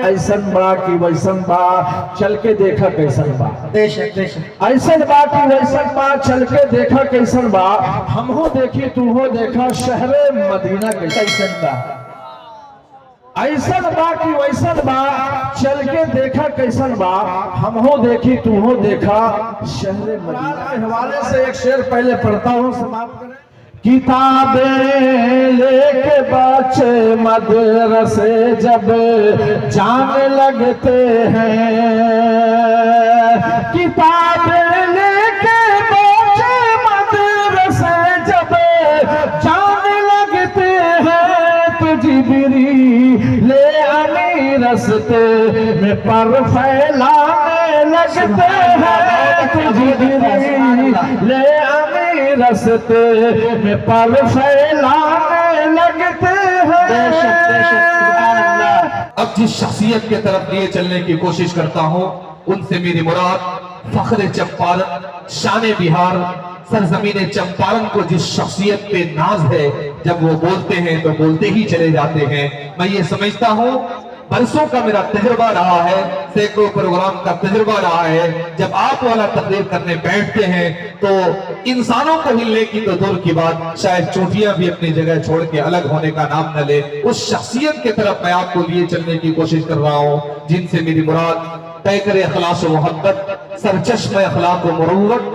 ऐसन बा कि वैसन बा, चल के देखा कैसन बा। ऐसन बा कि वैसन बा, चल के देखा कैसन बा। हम हो देखी तू हो देखा, शहरे मदीना कैसन बा। ऐसन बा कि वैसन बा, चल के देखा कैसन बा। हम हो देखी तू हो देखा, शहरे मदीना के हवाले से एक शेर पहले पढ़ता हूँ, समाप्त करें। किताबें लेके बच्चे मदरसे जब जाने लगते हैं, किताबें लेके बच्चे मदरसे जब जाने लगते हैं, तो जिब्रील ले आनी रस्ते में पर फैलाने लगते हैं, तो जिब्रील ले रस्ते में पर फैलाने लगते हैं। अब जिस शख्सियत के तरफ लिए चलने की कोशिश करता हूँ, उनसे मेरी मुराद फख्र चंपारण, शान बिहार, सरजमीन चंपारण को जिस शख्सियत पे नाज है, जब वो बोलते हैं तो बोलते ही चले जाते हैं। मैं ये समझता हूँ बरसों का मेरा तजुर्बा रहा है, सैकड़ों प्रोग्राम का तजुर्बा रहा है। जब आप वाला तकरीर करने बैठते हैं तो इंसानों को हिलने की तो दूर की बात, शायद चोटियां भी अपनी जगह छोड़ के अलग होने का नाम न ले। उस शख्सियत की तरफ मैं आपको लिए चलने की कोशिश कर रहा हूँ, जिनसे मेरी मुराद तय करे अखलास व मोहब्बत, सरचश्मे अखलाक व मुरुव्वत,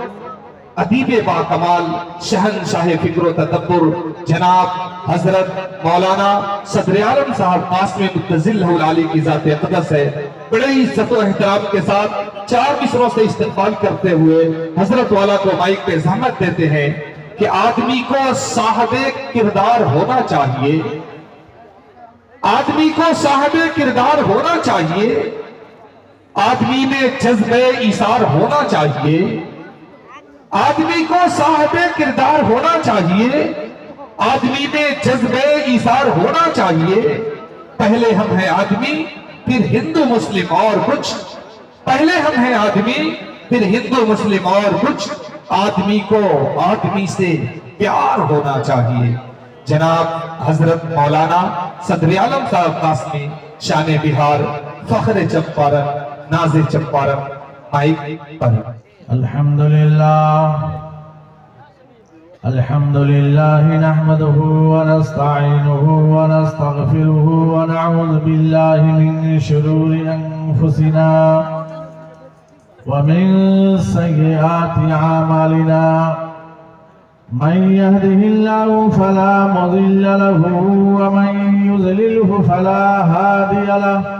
अदीबे बाकमाल, शहनशाह फिक्र तदब्बुर, जनाब हजरत मौलाना सदर आलम साहब कासिम मुतज़िल अली की ज़ात अक़दस है। बड़े इज्जत व एहतराम के साथ 4 मिसरों से इस्तेमाल करते हुए हजरत वाला को माइक पे ज़हमत देते हैं कि आदमी को साहिबे किरदार होना चाहिए, आदमी को साहिबे किरदार होना चाहिए, आदमी में जज्बे इसार होना चाहिए, आदमी को साहिबे किरदार होना चाहिए, आदमी में जज्बे इसार होना चाहिए। पहले हम हैं आदमी फिर हिंदू मुस्लिम और कुछ, पहले हम हैं आदमी फिर हिंदू मुस्लिम और कुछ, आदमी को आदमी से प्यार होना चाहिए। जनाब हजरत मौलाना सदर आलम साहब कासमी, शान बिहार, फख्र चंपारण, नाज़े चंपारण, माइक पर। अल्हम्दुलिल्लाह अल्हम्दुलिल्लाह नहमदुहु व नस्तईनुहु व नस्तगफिरुहु व नऊज़ु बिल्लाहि मिन शुरूरि अनफुसिना व मिन सय्यिआति अमालिना। मन यहदिहिल्लाहु फला मुज़िल्ल लहु व मन युज़लिल्हु फला हादिय लहु।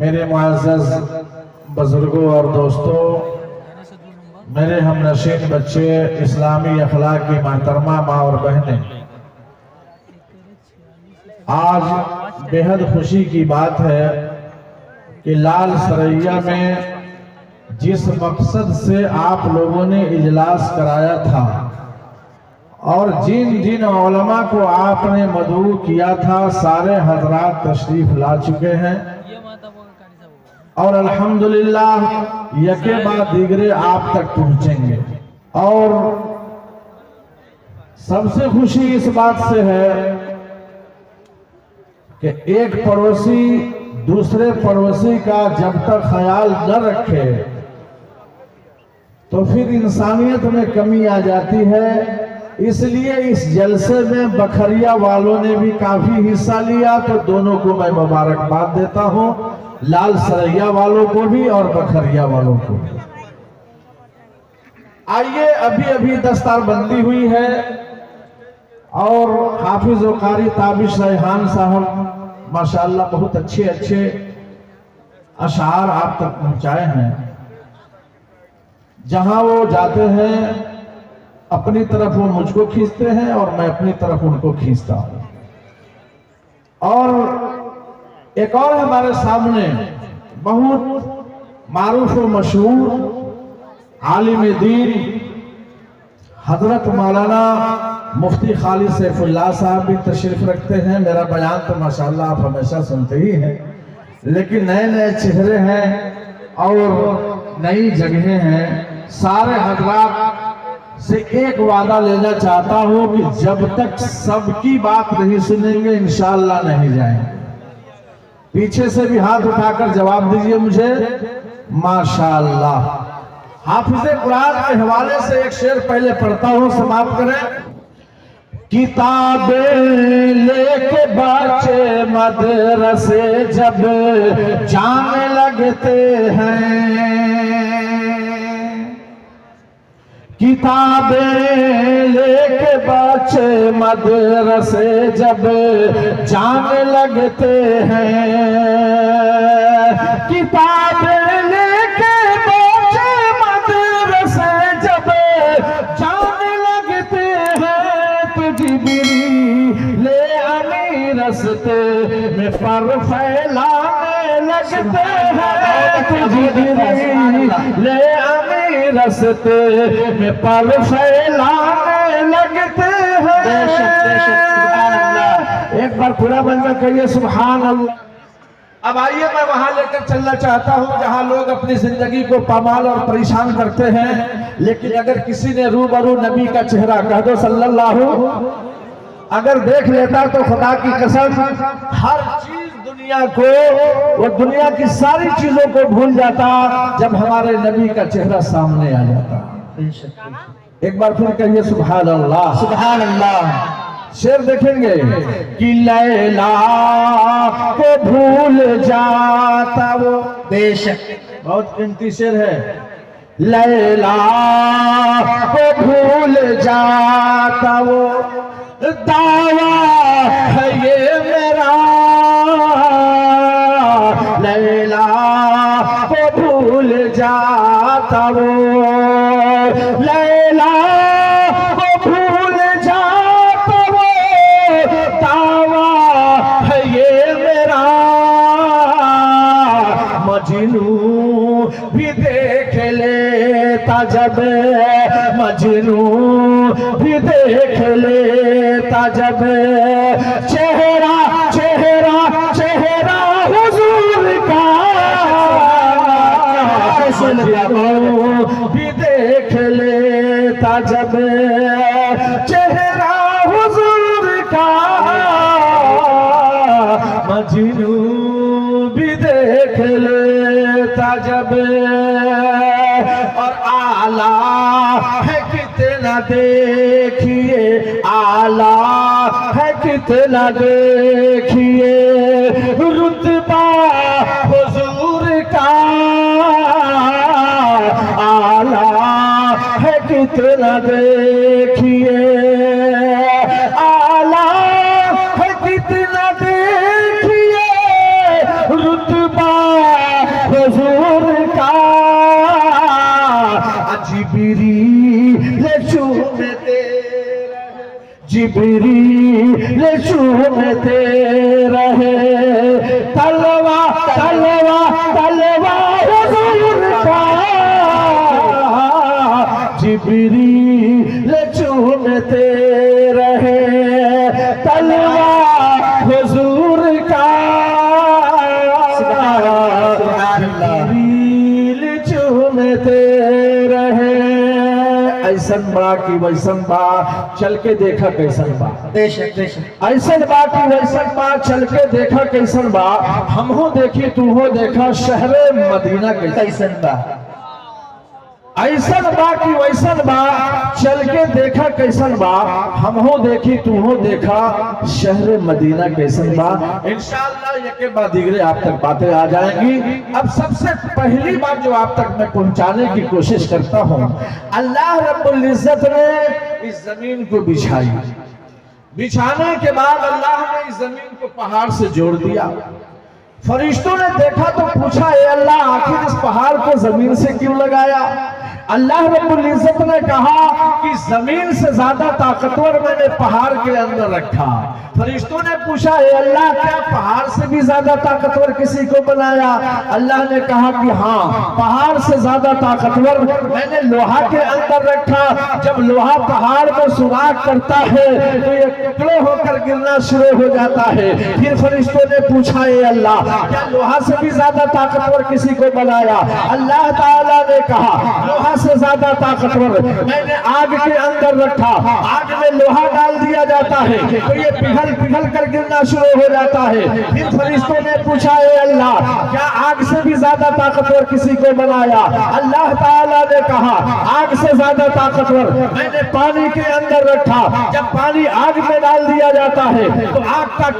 मेरे मुअज़्ज़ज़ बुजुर्गों और दोस्तों, मेरे हमनशीन बच्चे, इस्लामी अखलाक की मोहतरमा माँ और बहनें, आज बेहद खुशी की बात है कि लाल सरैया में जिस मकसद से आप लोगों ने इजलास कराया था और जिन जिन उलमा को आपने मदऊ किया था, सारे हजरात तशरीफ ला चुके हैं। और अल्हम्दुलिल्लाह यके बाद दीगरे आप तक पहुंचेंगे। और सबसे खुशी इस बात से है कि एक पड़ोसी दूसरे पड़ोसी का जब तक ख्याल न रखे तो फिर इंसानियत में कमी आ जाती है। इसलिए इस जलसे में बखरिया वालों ने भी काफी हिस्सा लिया, तो दोनों को मैं मुबारकबाद देता हूं, लाल सरैया वालों को भी और बखरिया वालों को भी। आइए, अभी अभी दस्तारबंदी हुई है और हाफिज और कारी ताबिश रेहान साहब माशाअल्लाह बहुत अच्छे अच्छे अशार आप तक पहुंचाए हैं। जहां वो जाते हैं अपनी तरफ वो मुझको खींचते हैं और मैं अपनी तरफ उनको खींचता हूं। और एक और हमारे सामने बहुत मारूफ और मशहूर आलिम दीन हजरत मौलाना मुफ्ती खालिद सैफुल्लाह साहब भी तशरीफ रखते हैं। मेरा बयान तो माशाअल्लाह आप हमेशा सुनते ही हैं, लेकिन नए नए चेहरे हैं और नई जगहें हैं। सारे हजरात से एक वादा लेना चाहता हूं कि जब तक सबकी बात नहीं सुनेंगे इंशाअल्लाह नहीं जाएंगे। पीछे से भी हाथ उठाकर जवाब दीजिए मुझे। माशाअल्लाह। हाफिज़े कुरान के हवाले से एक शेर पहले पढ़ता हूं, समाप्त करें। किताबें लेके बच्चे मदरसे जब जाने लगते हैं, किताबें लेके बच्चे मदरसे जब जाने लगते हैं, किताबें लेके बच्चे मदरसे जब जाने लगते हैं, तो जिब्रील अमी रस्ते में पर फैलाने लगते हैं, तो जिब्रील अमी रस्ते में पर फैलाने लगते हैं। एक बार पूरा बनकर कहिए सुभान अल्लाह। अब आइए, मैं वहां लेकर चलना चाहता हूं जहां लोग अपनी जिंदगी को पामाल और परेशान करते हैं, लेकिन अगर किसी ने रूबरू नबी का चेहरा कह दो सल्लल्लाहु, अगर देख लेता तो खुदा की कसम हर चीज दुनिया को, वो दुनिया की सारी चीजों को भूल जाता जब हमारे नबी का चेहरा सामने आ जाता। एक बार फिर कहिए सुभान अल्लाह, सुभान अल्लाह। शेर देखेंगे कि लैला को भूल जाता वो, बेशक बहुत कीमती शेर है। लैला को भूल जाता वो, दावा है ये मेरा, लैला को भूल जाता वो, लैला को भूल जाता वो, दावा है ये मेरा, मजनू भी देख लेता जब, मजनू भी देख लेता जब, चेहरा चेहरा चेहरा हुजूर का, मजनू भी देख लेता जब, चेहरा हुजूर का, मजनू भी देख लेता जब। और आला है कितना देखिए, आला है कितना देखिए, रुतबा हुजूर का, आला है कितना देखिए, आला है कितना देखिए, रुतबा हुजूर का, जिब्रील चूमते रहे, जिब्रील चूमते रहे, तलवा तलवा तलवा हुजूर का, जिब्रील चूमते रहे, तलवा हुजूर का। ऐसन बा कि वैसन बा, चल के देखा कैसन बा। ऐसन बा कि वैसन बा, चल के देखा कैसन बा, हमहू देखी तूहो देखा शहरे मदीना कैसन बा। ऐसन बा कि वैसन बा, चल के देखा कैसन बा, हमहो देखी तूहो देखा शहर मदीना कैसन बा। इंशाअल्लाह एक के बाद दीगरे आप तक बातें आ जाएंगी। अब सबसे पहली बात जो आप तक मैं पहुंचाने की कोशिश करता हूं, अल्लाह रब्बुल इज्जत ने इस जमीन को बिछाई, बिछाने के बाद अल्लाह ने इस जमीन को पहाड़ से जोड़ दिया। फरिश्तों ने देखा तो पूछा, ए अल्लाह आखिर इस पहाड़ को जमीन से क्यों लगाया? अल्लाह रब्बुल इज्जत ने कहा कि जमीन से ज्यादा ताकतवर मैंने पहाड़ के अंदर रखा। फरिश्तों ने पूछा, ए अल्लाह क्या पहाड़ से भी ज्यादा ताकतवर किसी को बनाया? अल्लाह ने कहा कि हाँ, पहाड़ से ज्यादा ताकतवर मैंने लोहा के अंदर रखा। जब लोहा पहाड़ को सुराख करता है तो ये टुकड़े होकर गिरना शुरू हो जाता है। फिर फरिश्तों ने पूछा, ए अल्लाह क्या लोहा से भी ज्यादा ताकतवर किसी को बनाया? अल्लाह ताला ने कहा, लोहा से ज्यादा ताकतवर मैंने आग के अंदर रखा। आग में लोहा डाल दिया जाता है तो ये पिघल कर गिरना शुरू हो जाता है। फिर फरिश्तों ने पूछा, ए अल्लाह क्या आग से भी ज्यादा ताकतवर किसी को बनाया? अल्लाह ताला ने कहा, आग से ज्यादा ताकतवर मैंने पानी के अंदर रखा। जब पानी आग में डाल दिया जाता है तो आग का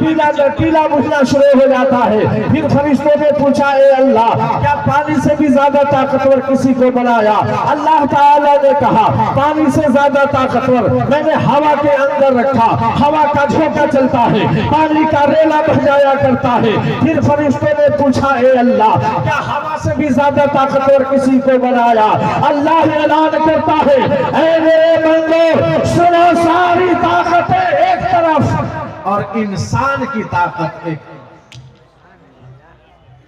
कीला बुझना शुरू हो जाता है। फिर फरिश्तों ने पूछा, ए अल्लाह क्या पानी से भी ज्यादा ताकतवर किसी को बनाया? अल्लाह ताला ने कहा, पानी से ज्यादा ताकतवर मैंने हवा के अंदर रखा। हवा का झोंका चलता है, पानी का रेला बह जाया करता है। फिर फरिश्तों ने पूछा, ए अल्लाह क्या हवा से भी ज्यादा ताकतवर किसी को बनाया? अल्लाह ऐलान करता है, ऐ मेरे बंदो सुनो, सारी ताकतें एक तरफ और इंसान की ताकत एक।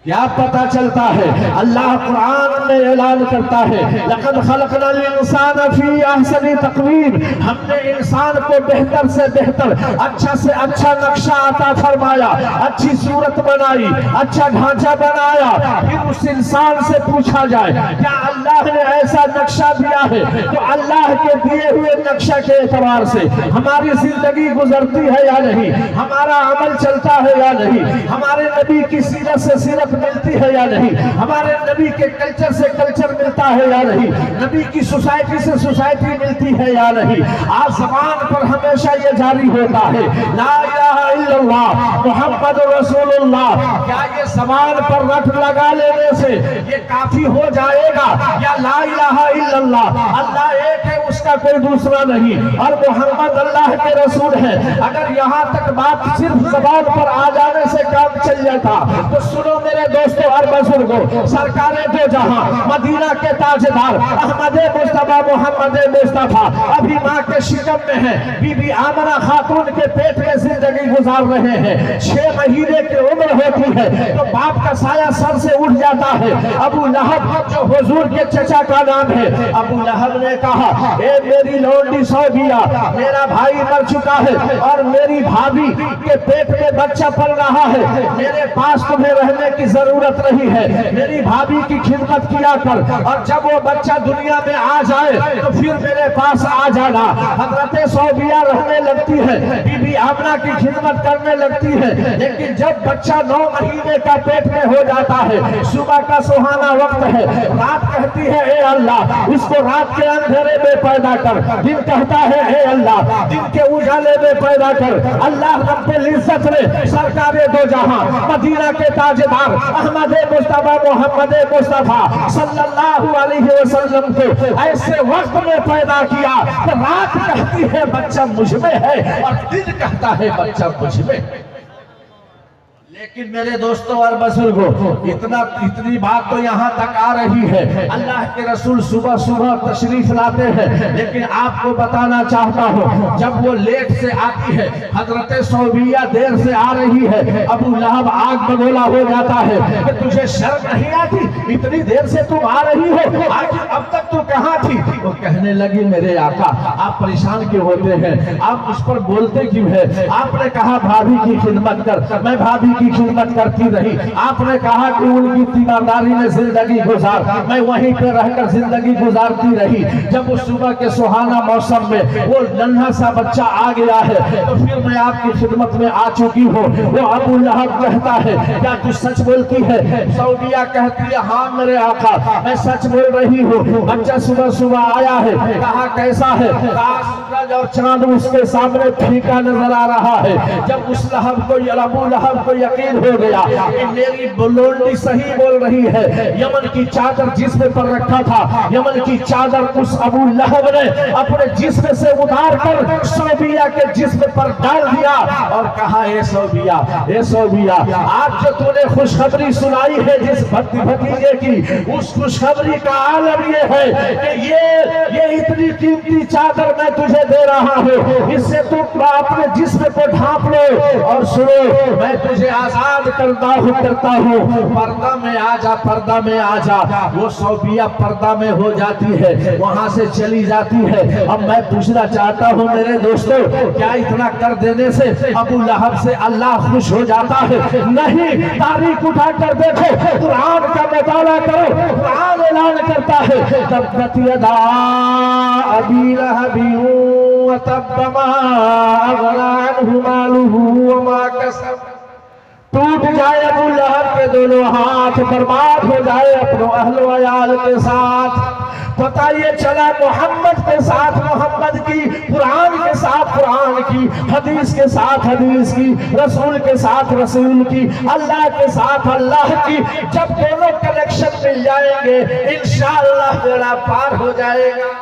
क्या पता चलता है? अल्लाह कुरान में ऐलान करता है, लक़द खलक़नल इंसान फी अहसनी तक़वीम, हमने इंसान को बेहतर से बेहतर, अच्छा से अच्छा नक्शा अता फरमाया, अच्छी सूरत बनाई, अच्छा ढांचा बनाया। फिर उस इंसान से पूछा जाए, क्या अल्लाह ने ऐसा नक्शा दिया है तो अल्लाह के दिए हुए नक्शा के एतबार से हमारी जिंदगी गुजरती है या नहीं, हमारा अमल चलता है या नहीं, हमारे नबी की सीरत से सीरत मिलती है या नहीं, हमारे नबी के कल्चर से कल्चर मिलता है या नहीं, नबी की सोसाइटी से सोसाइटी मिलती है या नहीं। आज ज़बान पर हमेशा ये जारी होता है, ला इलाहा इल्लल्लाह मुहम्मदुर रसूलुल्लाह। क्या ये ज़बान पर रट लगा लेने से ये काफी हो जाएगा? या ला इलाहा इल्लल्लाह अल्लाह एक है, उसका कोई दूसरा नहीं, और मोहम्मद अल्लाह के रसूल है। अगर यहाँ तक बात सिर्फ ज़बान पर आ जाने से काम चल जाता तो सुनो मेरे दोस्तों और बुजुर्गों, सरकारे दो जहां, मदीना के ताजदार अहमद मुस्तफा मोहम्मद मुस्तफा अभी माँ के शिकम में है। बीबी आमना खातून के पेट में जिंदगी गुजार रहे हैं। 6 महीने की उम्र होती है तो बाप का साया सर से उठ जाता है। अबू लहब जो हुजूर के चचा का नाम है, अबू लहब ने कहा, ए मेरी लौंडी सौगिया, मेरा भाई मर चुका है और मेरी भाभी के पेट में बच्चा पल रहा है, मेरे पास तुम्हें रहने की जरूरत नहीं है, मेरी भाभी की खिदमत किया कर, और जब वो बच्चा दुनिया में आ जाए तो फिर मेरे पास आ जाना। हजरत सौबिया रहने लगती है, बीबी आमना की खिदमत करने लगती है। लेकिन जब बच्चा 9 महीने का पेट में हो जाता है, सुबह का सुहाना वक्त है, रात कहती है, ए अल्लाह इसको रात के अंधेरे में पैदा कर, दिन कहता है, ए अल्लाह दिन के उजाले में पैदा कर। अल्लाह रब्बुल इज्जत ने सरकारे दो जहां, मदीना के ताजदार अहमद मुस्तफा मोहम्मद मुस्तफा सल्लल्लाहु अलैहि वसल्लम को ऐसे वक्त में पैदा किया कि रात कहती है बच्चा मुझ में है और दिन कहता है बच्चा मुझ में। लेकिन मेरे दोस्तों और बुजुर्गों, इतनी बात तो यहाँ तक आ रही है, अल्लाह के रसूल सुबह सुबह तशरीफ लाते हैं। लेकिन आपको बताना चाहता हूँ, जब वो लेट से आती है, हजरत सौबिया देर से आ रही है, अबू लहब आग बगोला हो जाता है कि तुझे शर्म नहीं आती, इतनी देर से तुम आ रही हो, आखिर अब तक तू कहाँ थी? वो कहने लगी, मेरे आका आप परेशान क्यों होते हैं, आप उस पर बोलते क्यों है? आपने कहा भाभी की खिदमत कर, मैं भाभी की की खिदमत करती रही। आपने कहा कि उनकी तीमारदारी में जिंदगी गुजार, मैं वहीं पे रहकर जिंदगी गुजारती रही। जब उस सुबह के सुहाना मौसम में वो नन्हा सा बच्चा आ गया है तो फिर मैं आपकी खिदमत में आ चुकी हूँ। वो अबू लहब कहता है क्या तू सच बोलती है? सऊदिया कहती है हाँ मेरे आका मैं सच बोल रही हूँ। बच्चा सुबह सुबह आया है, कहा कैसा है? कहा सूरज और चांद उसके सामने फीका नजर आ रहा है। जब उस लहब को अबू लहब को यकीन हो गया कि मेरी लोंडी सही बोल रही है, यमन की चादर जिस्म पर रखा था, यमन की चादर उस अबू लहब ने अपने जिस्म से उतार कर सौबिया के जिस्म पर डाल दिया और कहा ए सौबिया, ए सौबिया, आज जो तूने खुशखबरी सुनाई है जिस भतीजे की, उस खुशखबरी का आलम ये है कि ये इतनी कीमती चादर मैं तुझे दे रहा हूँ, इससे तू अपने जिस्म को ढांप लो और सुनो मैं तुझे आजाद करता हूँ। पर्दा में आ जा, पर्दा में आ जा। वो सौबिया पर्दा में हो जाती है, वहां से चली जाती है। अब मैं पूछना चाहता हूँ मेरे दोस्तों, क्या इतना कर देने से अबू लहब से अल्लाह खुश हो जाता है? नहीं, तारीख उठा कर देखो, कुरान का मुताला करो, कुरान ऐलान करता है तब्बत यदा अबी लहबी व तब्ब मा अगना अन्हु मालुहु व मा कसब। टूट जाए अबू लहब के दोनों हाथ, बर्बाद हो जाए अपनों अहलो अयाल के साथ। पता ये चला मोहम्मद के साथ मोहम्मद की, कुरान के साथ कुरान की, हदीस के साथ हदीस की, रसूल के साथ रसूल की, अल्लाह के साथ अल्लाह की। जब दोनों कनेक्शन मिल जाएंगे इंशाअल्लाह बेड़ा पार हो जाएगा।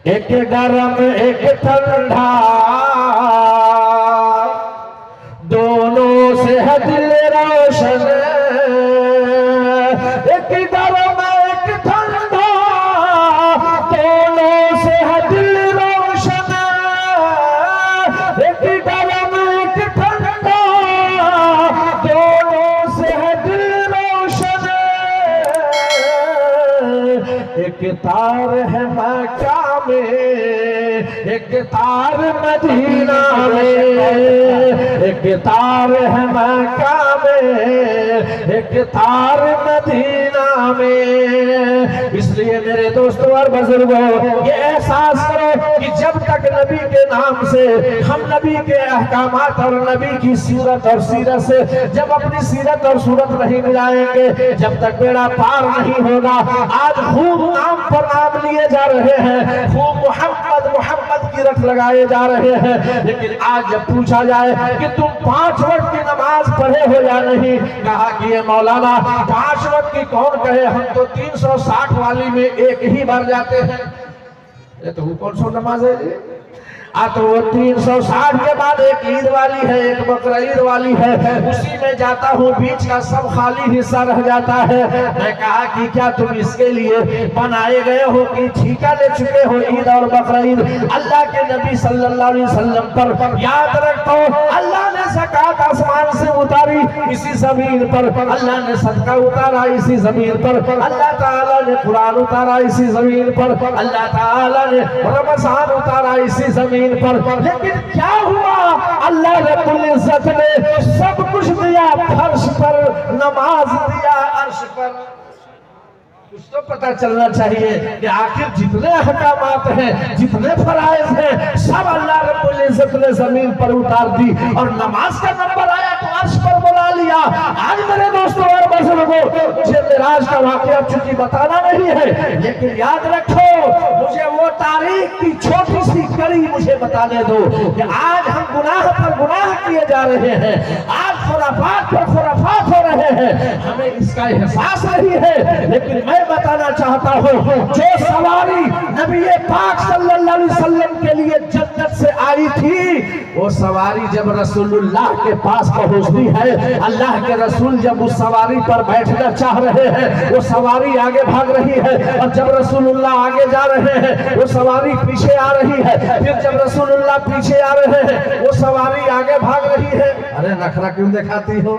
एक गरम एक ठंडा, दोनों से है दिल रोशन। एक गरम एक ठंडा, दोनों से है दिल रोशन। एक गरम एक ठंडा, दोनों से है दिल रोशन। एक तार है मक्का में, एक तार मदीना में, एक तार है मक्का में, एक तार मदीना में। इसलिए मेरे दोस्तों और बुजुर्गों, ये एहसास करो कि जब तक नबी के नाम से, हम नबी के अहकामात और नबी की सीरत और सीरत से जब अपनी सीरत और सूरत नहीं मिलाएंगे, जब तक बेड़ा पार नहीं होगा। आज खूब नाम पर नाम लिए जा रहे हैं, खूब मोहम्मद मोहम्मद की रट लगाए जा रहे हैं, लेकिन आज जब पूछा जाए कि तुम 5 वक्त की नमाज पढ़े हो या नहीं, कहा कि ये मौलाना 5 वक्त की कौन कहे, हम तो 360 वाली में एक ही बार जाते हैं। ये तो कौन सा नमाज है जी? तो वो 360 के बाद एक ईद वाली है, एक बकरा ईद वाली है, उसी में जाता हूँ, बीच का सब खाली हिस्सा रह जाता है। मैं कहा कि क्या तुम इसके लिए बनाए गए हो कि ठीका ले चुके हो ईद और बकरा ईद? अल्लाह के नबी सल्लल्लाहु अलैहि वसल्लम पर याद रखो, अल्लाह ने ज़कात आसमान से उतारी इसी जमीन पर, अल्लाह ने सदका उतारा इसी जमीन पर, अल्लाह ताला ने कुरान उतारा इसी जमीन पर, अल्लाह ताला ने रमजान उतारा इसी जमीन पर। लेकिन क्या हुआ? अल्लाह रब्बुल इज्जत ने सब कुछ दिया फर्श पर, नमाज दिया अर्श पर। कुछ तो पता चलना चाहिए कि आखिर जितने अहकामात हैं, जितने फराइज हैं, सब अल्लाह रब्बुल इज्जत ने जमीन पर उतार दी और नमाज का नंबर आया तो अर्श पर बुला लिया। आज मेरे दोस्तों और बुजुर्गों, मुझे मिराज का वाकया चूंकि बताना नहीं है, लेकिन याद रखो, मुझे वो तारीख की छोटी सी कड़ी मुझे बताने दो कि आज हम गुनाह पर गुनाह किए जा रहे हैं, आज खुराफात पर खुराफात हो रहे हैं, हमें इसका एहसास नहीं है। लेकिन मैं बताना चाहता हूँ, जो सवारी नबी पाक सल्लल्लाहु अलैहि वसल्लम के लिए जन्नत से आई थी, वो सवारी जब रसूलुल्लाह के पास पहुंचती है, अल्लाह के रसूल जब उस सवारी पर बैठना चाह रहे हैं, वो सवारी आगे भाग रही है, और जब रसूलुल्लाह आगे जा रहे हैं वो सवारी पीछे आ रही है, फिर जब रसूलुल्लाह पीछे आ रहे हैं वो सवारी आगे भाग रही है। अरे नखरा क्यों दिखाती हो?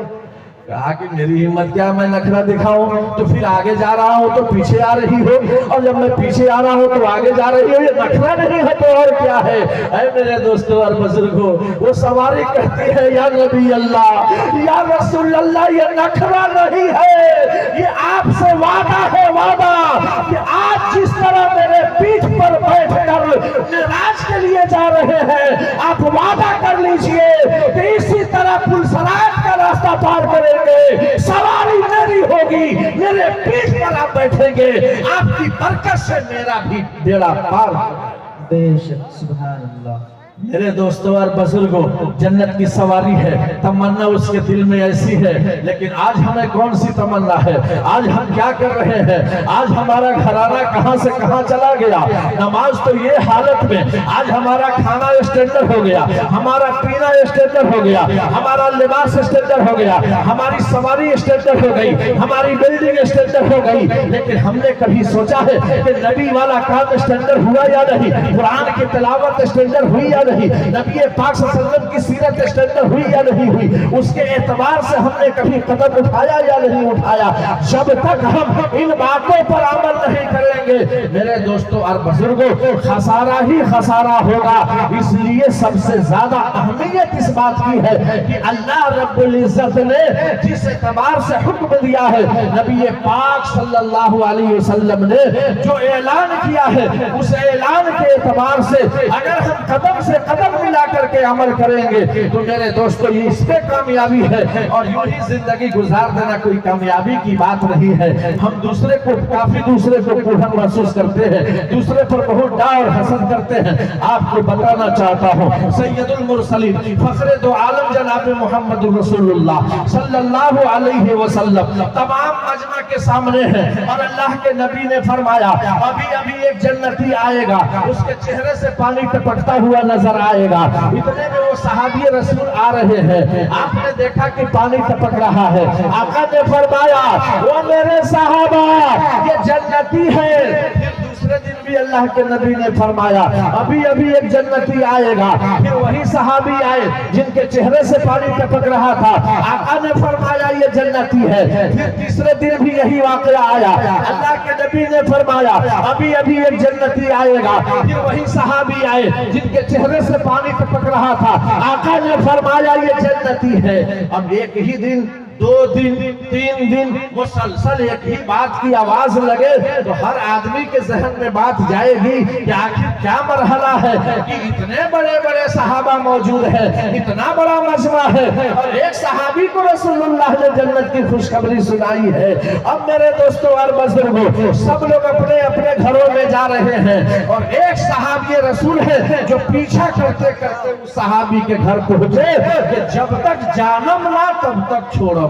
कहा कि मेरी हिम्मत क्या, मैं नखरा दिखाऊं? तो फिर आगे जा रहा हूं तो पीछे आ रही हो, और जब मैं पीछे आ रहा हूं तो आगे जा रही हो। ये नखरा नहीं है तो और क्या है? ऐ मेरे दोस्तों और बुजुर्गों, वो सवारी कहती है या नबी अल्लाह, या रसूल अल्लाह, ये नखरा नहीं है, ये आपसे वादा है, वादा कि आज जिस तरह मेरे पीठ पर बैठकर निराज के लिए जा रहे हैं, आप वादा कर लीजिए कि इसी तरह पुलसरात का रास्ता पार करेंगे, सवारी मेरी होगी, मेरे पीठ पर आप बैठेंगे, आपकी बरकत से मेरा भी बेड़ा पार। बेशक, सुभान अल्लाह। मेरे दोस्तों और बुजुर्गों, जन्नत की सवारी है, तमन्ना उसके दिल में ऐसी है, लेकिन आज हमें कौन सी तमन्ना है? आज हम क्या कर रहे हैं? आज हमारा घराना कहां से कहां चला गया। नमाज तो ये हालत में, आज हमारा खाना स्टैंडर्ड हो गया, हमारा पीना स्टैंडर्ड हो गया, हमारा लिबास स्टैंडर्ड हो गया, हमारी सवारी स्टैंडर्ड हो गई, हमारी बिल्डिंग स्टैंडर्ड हो गई, लेकिन हमने कभी सोचा है कि नबी वाला काम स्टैंडर्ड हुआ या नहीं? कुरान की तिलावत स्टैंडर्ड हुई या नहीं? नबी पाक सल्लल्लाहु अलैहि वसल्लम की सीरत स्टैंडर्ड हुई या नहीं हुई? उसके एतबार से हमने कभी कदम उठाया या नहीं उठाया? जब तक हम इन बातों पर अमल नहीं करेंगे मेरे दोस्तों और बुजुर्गों, खसारा ही खसारा होगा। इसलिए सबसे ज्यादा अहमियत इस बात की है कि अल्लाह रब्बुल इज्जत ने जिस एतबार से हुक्म दिया है, नबी पाक सल्लल्लाहु अलैहि वसल्लम ने जो ऐलान किया है, उस ऐलान के एतबार से अगर हम कदम से कदम मिला करके अमल करेंगे तो मेरे दोस्तों ये इस पे कामयाबी है। और यूं ही जिंदगी गुजार देना कोई कामयाबी की बात नहीं है। हम दूसरे को दूसरे को कुढ़न महसूस करते हैं, दूसरे पर बहुत डा और हसद करते हैं। आपको बताना चाहता हूँ, सैयदुल मुरसलीन फखरे दो आलम जनाब मोहम्मद रसूलुल्लाह सल्लल्लाहु अलैहि वसल्लम तमाम मजमा के सामने है, और अल्लाह के नबी ने फरमाया अभी अभी एक जन्नती आएगा, उसके चेहरे से पानी टपकता हुआ नजर आएगा। इतने में वो सहाबी रसूल आ रहे हैं, आपने देखा कि पानी टपक रहा है। आका ने फरमाया वो मेरे सहाबा ये जन्नती है। फिर दूसरे दिन भी अल्लाह के नबी ने फरमाया अभी अभी एक जन्नती आएगा। फिर वही सहाबी आए जिनके चेहरे से पानी टपक रहा था, आका ने फरमाया ये जन्नती है। फिर तीसरे दिन भी यही वाकया आया, अल्लाह के नबी ने फरमाया अभी अभी एक जन्नती आएगा। फिर वही सहाबी आए जिनके चेहरे से पानी टपक रहा था, आका ने फरमाया ये जन्नती है। अब एक ही दिन, 2 दिन, 3 दिन मुसलसल एक ही बात की आवाज लगे तो हर आदमी के जहन में बात जाएगी कि आखिर क्या मरहला है कि इतने बड़े बड़े सहाबा मौजूद है, इतना बड़ा मजमा है, और एक सहाबी को रसूलुल्लाह ने जन्नत की खुशखबरी सुनाई है। अब मेरे दोस्तों और बुजुर्गों, सब लोग अपने अपने घरों में जा रहे हैं, और एक सहाबी रसूल है जो पीछा करते करते उस सहाबी के घर पहुंचे कि जब तक जानम ना तब तक छोड़ो।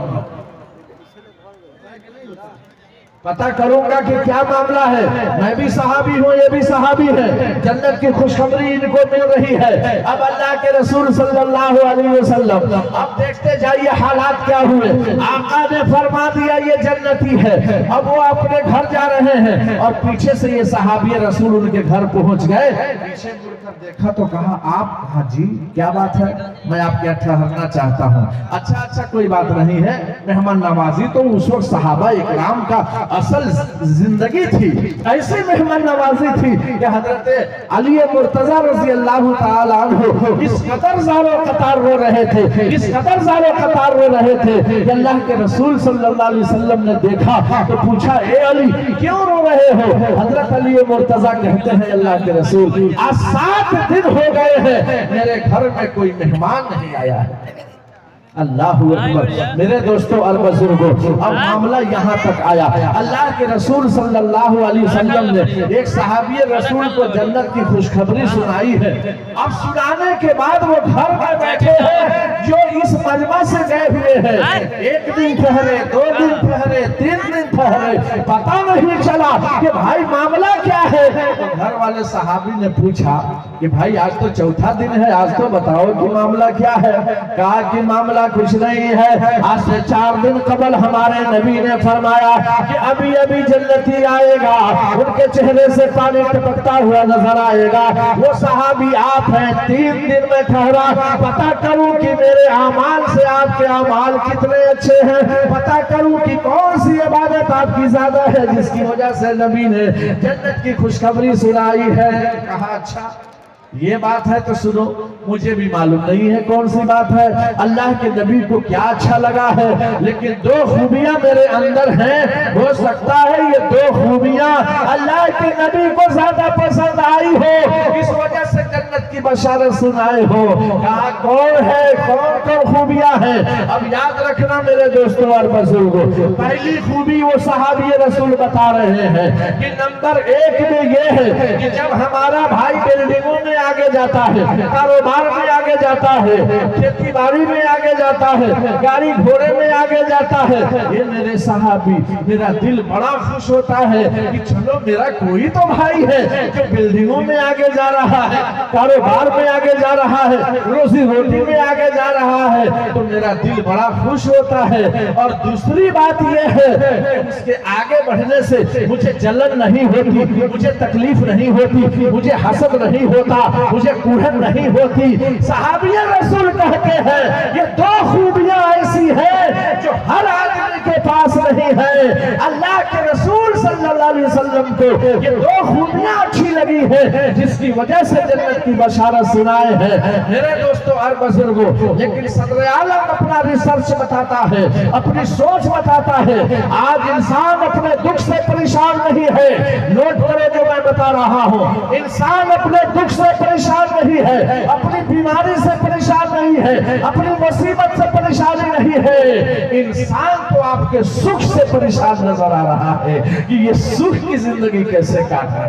पता करूंगा कि क्या मामला है। मैं भी सहाबी हूँ, ये भी सहाबी है, जन्नत की खुशखबरी इनको मिल रही है। अब अल्लाह के रसूल सल्लल्लाहु अलैहि वसल्लम अब देखते जाइए हालात क्या हुए। आका ने फरमा दिया ये जन्नती है। अब वो अपने घर जा रहे हैं और पीछे से ये सहाबी रसूल उनके घर पहुंच गए। पीछे मुड़कर देखा तो कहा आप, हाँ जी क्या बात है, मैं आपके यहाँ ठहरना चाहता हूँ। अच्छा कोई बात नहीं है, मेहमान नवाजी तो उस वक्त सहाबा इकराम का असल जिंदगी थी। ऐसी मेहमान नवाजी थी कि हजरत अली मुर्तजा रज़ी अल्लाह ताला अन्हु इस कदर ज़ारो कतार रो रहे थे, इस कदर ज़ारो कतार रो रहे थे कि अल्लाह के रसूल सल्लल्लाहु अलैहि वसल्लम ने देखा तो पूछा ए अली क्यों रो रहे हो? हजरत अली मुर्तजा कहते हैं अल्लाह के रसूल आज 7 दिन हो गए हैं मेरे घर में कोई मेहमान नहीं आया है। अल्लाहु अकबर। मेरे दोस्तों और बुजुर्गों, अब मामला यहाँ तक आया। अल्लाह के रसूल सल्लल्लाहु अलैहि वसल्लम ने एक सहाबी रसूल को जन्नत की खुशखबरी सुनाई है। अब सुनाने के बाद वो घर में बैठे हैं जो इस मजमा से गए हुए हैं। 1 दिन ठहरे, 2 दिन ठहरे, 3 दिन ठहरे, पता नहीं चला कि भाई मामला क्या है। तो घर वाले सहाबी ने पूछा कि भाई आज तो चौथा दिन है, आज तो बताओ कि मामला क्या है। कहा कि मामला करना कुछ नहीं है। आज से 4 दिन कबल हमारे नबी ने फरमाया कि अभी अभी जन्नती आएगा, उनके चेहरे से पानी टपकता हुआ नजर आएगा। वो सहाबी आप हैं। 3 दिन में ठहरा पता करूं कि मेरे अमाल से आपके अमाल कितने अच्छे हैं, पता करूं कि कौन सी इबादत आपकी ज्यादा है जिसकी वजह से नबी ने जन्नत की खुशखबरी सुनाई है। कहा अच्छा ये बात है तो सुनो, मुझे भी मालूम नहीं है कौन सी बात है, अल्लाह के नबी को क्या अच्छा लगा है, लेकिन 2 खूबियां मेरे अंदर हैं। हो सकता है ये 2 खूबियां अल्लाह के नबी को ज्यादा पसंद आई हो, इस वजह से जन्नत की बशारत सुनाए हो। कहा कौन है, कौन कौन खूबियां हैं? अब याद रखना मेरे दोस्तों और बुजुर्गों, पहली खूबी वो सहाबी रसूल बता रहे हैं कि नंबर 1 में ये है कि जब हमारा भाई बिल्डिंगों में आगे जाता है, कारोबार में आगे जाता है, खेती बाड़ी में आगे जाता है, गाड़ी घोड़े में आगे जाता है, ये मेरे सहाबी, मेरा दिल बड़ा खुश होता है कि चलो मेरा कोई तो भाई है जो बिल्डिंगों में आगे जा रहा है, कारोबार में आगे जा रहा है, रोजी रोटी में आगे जा रहा है, तो मेरा दिल बड़ा खुश होता है। और दूसरी बात यह है उसके आगे बढ़ने से मुझे जलन नहीं होती, मुझे तकलीफ नहीं होती, मुझे हसद नहीं होता, मुझे कुढ़न नहीं होती। सहाबिया रसूल कहते हैं ये 2 खूबियां ऐसी हैं जो हर आदमी के पास नहीं है। अल्लाह के रसूल सल्लल्लाहु अलैहि वसल्लम को ये 2 खूबियां अच्छी लगी है जिसकी वजह से जन्नत की बशारत सुनाए हैं। मेरे दोस्तों और बुजुर्गों, लेकिन सदर आलम अपना रिसर्च बताता है, अपनी सोच बताता है, आज इंसान अपने दुख से परेशान नहीं है। नोट करो जो मैं बता रहा हूँ, इंसान अपने दुख से परेशान नहीं है, अपनी बीमारी से परेशान नहीं है, अपनी मुसीबत से परेशानी नहीं है। इंसान तो आपके सुख से परेशान नजर आ रहा है कि ये सुख की जिंदगी कैसे काटा।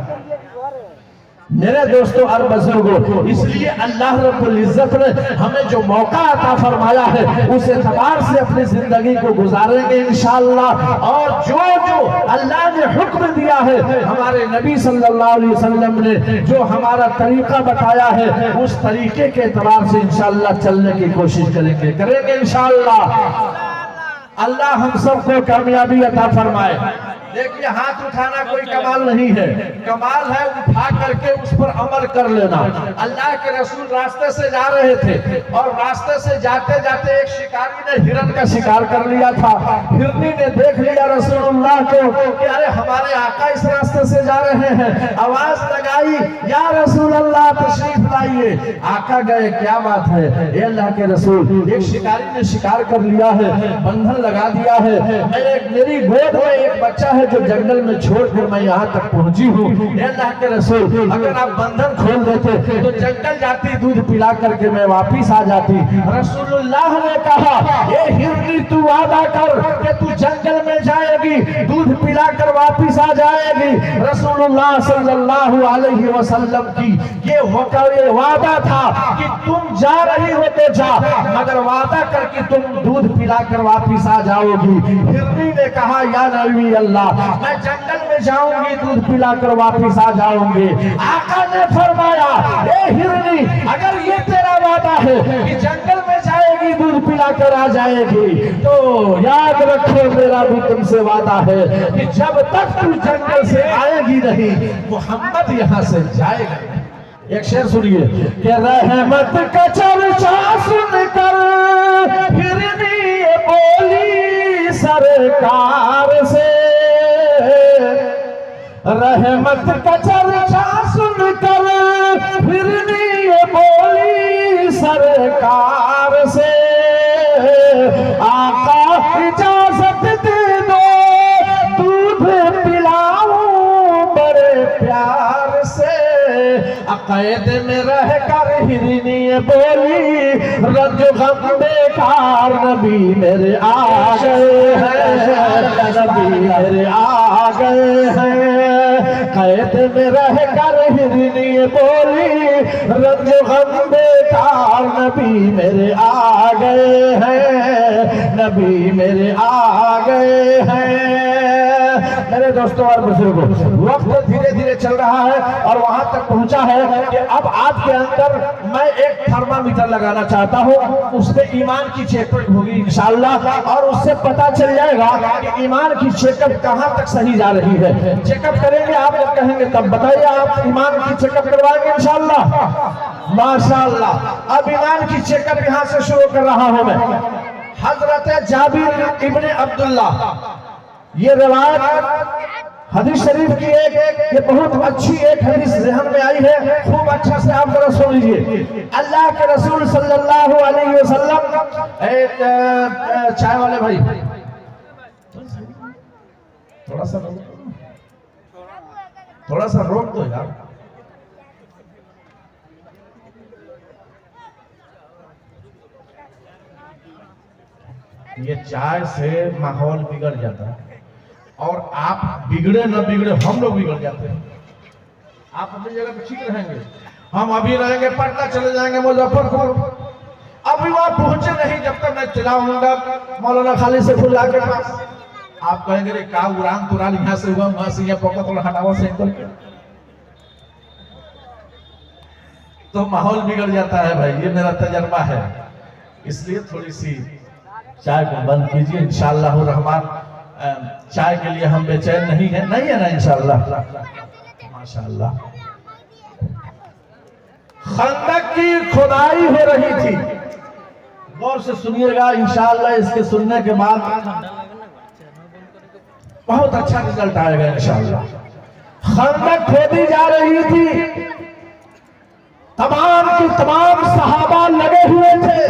मेरे दोस्तों और बुजुर्गों, इसलिए अल्लाह रब्बुल इज्जत ने हमें जो मौका अता फरमाया है उस एतबार से अपनी जिंदगी को गुजारेंगे इंशाअल्लाह। और जो जो अल्लाह ने हुक्म दिया है, हमारे नबी सल्लल्लाहु अलैहि वसल्लम ने जो हमारा तरीका बताया है, उस तरीके के एतबार से इंशाअल्लाह चलने की कोशिश करेंगे इंशाअल्लाह। अल्लाह हम सबको कामयाबी अता फरमाए। देखिए, हाथ उठाना कोई कमाल नहीं है, कमाल है उठा करके उस पर अमल कर लेना। अल्लाह के रसूल रास्ते से जा रहे थे और रास्ते से जाते जाते एक शिकारी ने हिरन का शिकार कर लिया था। हिरनी ने देख लिया रसूलुल्लाह को कि अरे हमारे आका इस रास्ते से जा रहे हैं, आवाज लगाई या रसूलुल्लाह तशरीफ लाइए। आका गए, क्या बात है ए अल्लाह के रसूल, एक शिकारी ने शिकार कर लिया है, बंधन लगा दिया है, मेरी गोद में एक बच्चा है जो जंगल में छोड़कर मैं यहाँ तक पहुंची हूँ। अल्लाह के रसूल, अगर आप बंधन खोल देते तो जंगल जाती, दूध पिला करके मैं वापिस आ जाती। रसूलुल्लाह ने कहा, ये हिरनी तू वादा कर कि तू जंगल में जाएगी, दूध पिला कर वापिस आ जाएगी। रसूलुल्लाह सल्लल्लाहु अलैहि वसल्लम की ये वादा था कि तुम जा रही हो तो जा, मगर वादा कर कि तुम दूध पिला कर वापिस आ जाओगी। हिरनी ने कहा, या नबी अल्लाह, मैं जंगल में जाऊंगी, दूध पिलाकर वापिस आ जाऊंगी। आका ने फरमाया, ए हिरनी, अगर ये तेरा वादा है कि जंगल में जाएगी, दूध पिलाकर आ जाएगी, तो याद रखो मेरा भी तुमसे वादा है कि जब तक तू जंगल से आएगी नहीं, मोहम्मद यहाँ से जाएगा। एक शेर सुनिए कि रहमत का चर्चा सुनकर हिरनी बोली सरकार से, रहमत का चर्चा सुनकर हिरनी बोली सरकार से, आका इजाजत दे दो दूध पिलाऊं बड़े प्यार से। अक़ैद में रहकर हिरनी बोली, रंज गम बेकार नबी मेरे आ गए हैं, नबी मेरे आ गए हैं। कैद में रहकर हिरनी बोली, रंज गम बेकार नबी मेरे आ गए हैं, नबी मेरे आ गए हैं। मेरे दोस्तों और बुजुर्गों, वक्त धीरे धीरे चल रहा है और और वहां तक पहुंचा है कि अब आपके अंदर मैं एक थर्मामीटर लगाना चाहता हूं, उसमें ईमान की चेकअप होगी इंशाअल्लाह, और उससे पता चल जाएगा कि ईमान की चेकअप कहां तक सही जा रही है। चेकअप करेंगे, आप जब कहेंगे तब बताइए, आप ईमान की चेकअप करवाएंगे इंशाअल्लाह। माशाअल्लाह। अब ईमान की चेकअप यहां से शुरू कर रहा हूं मैं। हजरत जाबिर इब्ने अब्दुल्ला, ये रिवायत हदीस शरीफ की ये बहुत अच्छी एक हदीस ज़हन में आई है, खूब अच्छा से आप जरा सुन लीजिए। अल्लाह के रसूल सल्लल्लाहु अलैहि वसल्लम, चाय वाले भाई थोड़ा सा रोक दो यार। ये चाय से माहौल बिगड़ जाता है, और आप बिगड़े न बिगड़े हम लोग बिगड़ जाते हैं। आप अपनी जगह पे ठीक रहेंगे, हम अभी रहेंगे पटना, चले जाएंगे मुजफ्फरपुर, अभी वहां पहुंचे नहीं जब तक मैं चलाऊंगा मौलाना खालिद सैफुल्लाह के पास। आप कहेंगे रे का उड़ान तुरान यहाँ से हुआ, वहां से यहाँ पॉकेट थोड़ा हटाओ साइकिल, तो माहौल बिगड़ जाता है भाई। ये मेरा तजर्बा है, इसलिए थोड़ी सी चाय को बंद कीजिए। इंशाअल्लाह रहमान चाय के लिए हम बेचैन नहीं है ना इंशाअल्लाह। माशाअल्लाह। खंदक की खुदाई हो रही थी, गौर से सुनिएगा इंशाअल्लाह। इसके सुनने के बाद बहुत अच्छा रिजल्ट आएगा इंशाअल्लाह। खंदक खोदी जा रही थी, तमाम की तमाम सहाबा लगे हुए थे।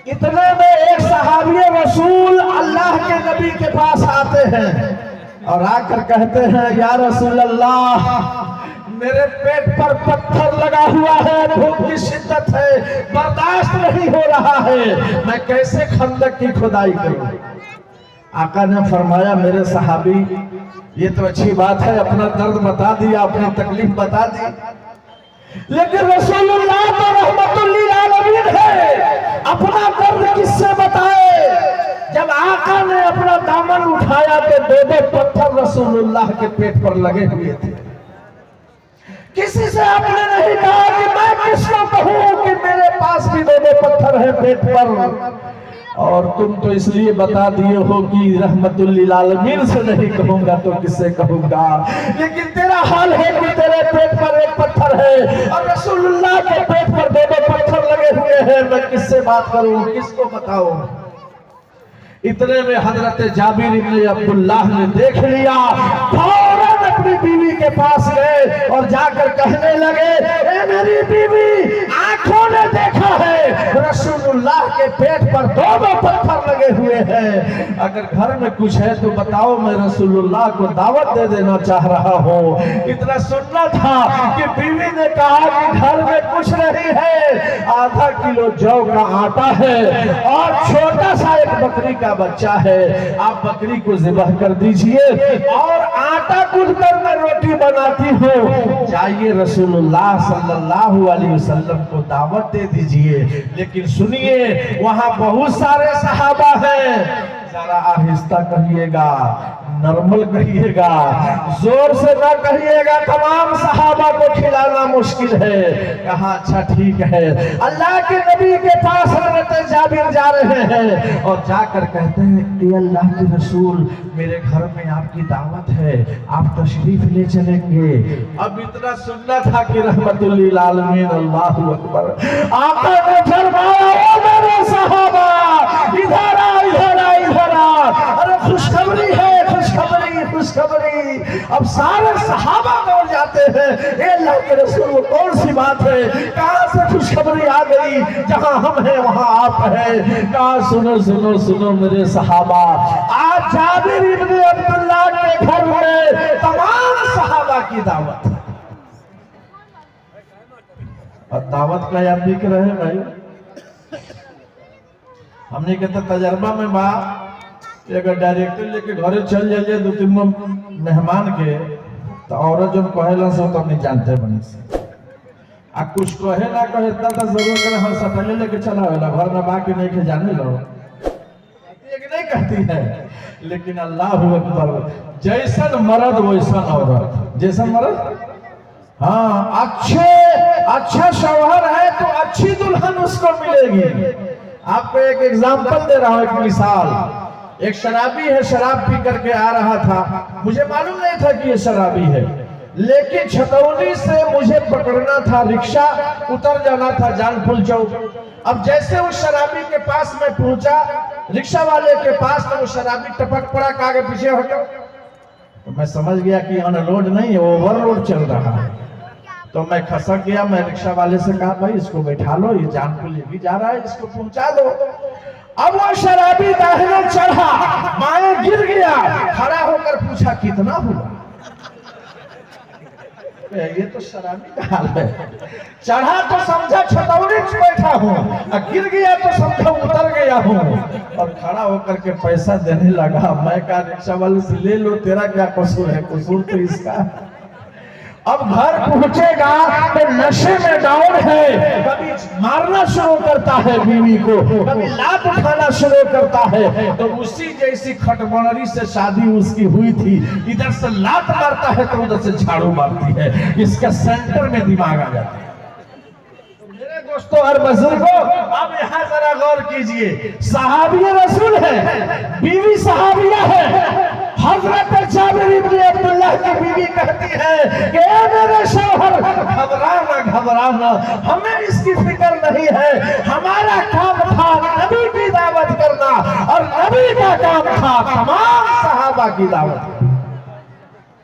इतने में एक सहाबी रसूल अल्लाह के नबी के पास आते हैं और आकर कहते हैं, या रसूल अल्लाह, मेरे पेट पर पत्थर लगा हुआ है, भूख की शिद्दत है, बर्दाश्त नहीं हो रहा है, मैं कैसे खंदक की खुदाई करूं। आका ने फरमाया, मेरे सहाबी ये तो अच्छी बात है, अपना दर्द बता दिया, अपनी तकलीफ बता दी, लेकिन रसूलुल्लाह तो रहमतुल लिल आलमीन है, अपना दर्द किससे बताए। जब आका ने अपना दामन उठाया तो दो पत्थर रसूलुल्लाह के पेट पर लगे हुए थे। किसी से आपने नहीं कहा कि मैं किसको कहूं कि मेरे पास भी दो पत्थर है पेट पर, और तुम तो इसलिए बता दिए हो कि रहमतुल लिल आलमीन से नहीं कहूंगा तो किससे कहूंगा। लेकिन तेरा हाल है कि तेरे पेट पर एक पत्थर है और रसूलुल्लाह के पेट पर दो पत्थर लगे हुए हैं, मैं किससे बात करूं, किसको बताऊं। इतने में हजरत जाबिर इब्ने अब्दुल्लाह ने देख लिया, फौरन अपनी बीवी के पास गए और जाकर कहने लगे, ए मेरी बीवी, आंखों ने देखा है रसूलुल्लाह के पेट पर दो पत्थर लगे हुए हैं, अगर घर में कुछ है तो बताओ, मैं रसूलुल्लाह को दावत दे देना चाह रहा हूँ। इतना सुनना था कि बीवी ने कहा कि घर में कुछ नहीं है, आधा किलो जौ का आटा है और छोटा सा एक बकरी का बच्चा है, आप बकरी को ज़िबह कर दीजिए और आटा गूंथकर मैं रोटी बनाती हूँ, जाइए रसूलुल्लाह सल्लल्लाहु अलैहि वसल्लम को दावत दे दीजिए। लेकिन सुनिए, वहां बहुत सारे सहाबा हैं, जरा आहिस्ता कहिएगा, नॉर्मल कहिएगा, जोर से ना कहिएगा, तमाम सहाबा को खिलाना मुश्किल है। कहा अच्छा ठीक है। अल्लाह के नबी के पास हजरत जाबिर जा रहे हैं और जाकर कहते हैं, ये अल्लाह के रसूल, मेरे घर में आपकी दावत है, आप तशरीफ ले चलेंगे। अब इतना सुनना था कि रहमतुल लिल आलमीन, अल्लाहु अकबर। आका ने फरमाया, ओ मेरे सहाबा, इधर आ, इधर आ, इधर आ। अरे खुशखबरी है, खुशखबरी, खुशखबरी। अब सारे सहाबा दौड़ जाते हैं, ए अल्लाह के रसूल, वो कौन सी बात है, कहां से खुशखबरी आ गई, जहां हम हैं वहां आप हैं। कहा सुनो सुनो सुनो मेरे सहाबा, आज जाबिर इब्ने अब्दुल्लाह के घर में तमाम सहाबा की दावत, और दावत का याद भी रहे भाई। हमने कहता तजर्बा में बा, अगर डायरेक्टर लेके घरे चल जाइए दो तीन मेहमान के, तो औरत जो कहेला सो तो नहीं जानते बनी से, आ कुछ कहे ना कहे इतना तो जरूर करे, हम सटले लेके चला वाला घर में बाकी नहीं के जाने लो, एक नहीं कहती है। लेकिन अल्लाह अकबर, जैसन मर्द वैसन औरत, जैसन मर्द हाँ, अच्छा शौहर है तो अच्छी दुल्हन उसको मिलेगी। आपको एक एग्जाम्पल दे रहा हूं, एक मिसाल। एक शराबी है, शराब पी करके आ रहा था, मुझे मालूम नहीं था कि ये शराबी है, लेकिन छतौनी से मुझे पकड़ना था रिक्शा, उतर जाना था जानपुर चौक। अब जैसे उस शराबी के पास मैं पहुंचा, रिक्शा वाले के पास, तो वो शराबी टपक पड़ा, आगे पीछे हटो। तो मैं समझ गया कि अनलोड नहीं, ओवरलोड चल रहा है। तो मैं खसक गया। मैं रिक्शा वाले से कहा, भाई इसको बैठा लो, ये जानपुर ये भी जा रहा है, इसको पहुंचा दो। अब वो शराबी दाहिने चढ़ा, बाएं गिर गया, खड़ा होकर पूछा कितना हुआ। ये तो शराबी का हाल है। चढ़ा तो समझा छतौनी में बैठा हूँ, गिर गया तो समझा उतर गया हूँ, और खड़ा होकर के पैसा देने लगा। मैं कहा रिक्शा वाले से, ले लो, तेरा क्या कसूर है? कसूर तो इसका। अब घर पहुंचेगा तो नशे में डाउन है, कभी मारना शुरू करता है बीवी को, कभी लात उठाना शुरू करता है। तो उसी जैसी खटमनरी से शादी उसकी हुई थी, इधर से लात मारता है तो उधर से झाड़ू मारती है, इसका सेंटर में दिमाग आ जाता है। मेरे दोस्तों और बुजुर्गों, अब यहाँ जरा गौर कीजिए, सहाबी रसूल है, बीवी सहाबिया है। हजरत जाबिर इब्न अब्दुल्लाह की बीवी कहती है कि ए मेरे शौहर, घबराना, हमें इसकी फिक्र नहीं है। हमारा काम था नबी की दावत करना, और नबी का काम था तमाम सहाबा की दावत।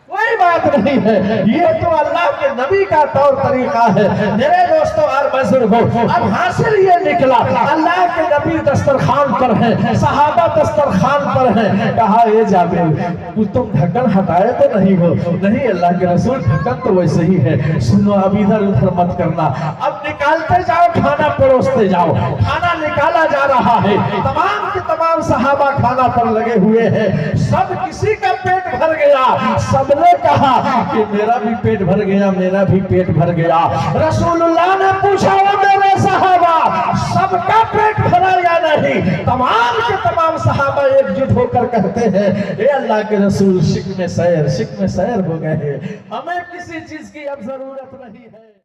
कोई बात नहीं है, ये तो अल्लाह के नबी का तौर तरीका है। मेरे दोस्तों और बुजुर्गों, अब हासिल ये निकला, अल्लाह के नबी दस्तरखान पर है, सहाबा दस्तरखान पर है। कहा, ये जाबिर, तुम ढक्कन हटाए तो नहीं हो? नहीं अल्लाह के रसूल, ढक्कन तो वैसे ही है। सुनो, अब इधर उधर मत करना, अब निकालते जाओ, खाना परोसते जाओ। खाना निकाला जा रहा है, तमाम के तमाम सहाबा खाना पर लगे हुए हैं। सब किसी का पेट भर गया, सबने कहा कि मेरा भी पेट भर गया, मेरा भी पेट भर गया। रसूलुल्लाह ने पूछा, वो मेरे सहाबा, सबका पेट भरा या नहीं? तमाम के तमाम सहाबा एकजुट होकर कहते हैं, ए अल्लाह के रसूल, शिक में सैर हो गए, हमें किसी चीज की अब जरूरत नहीं है।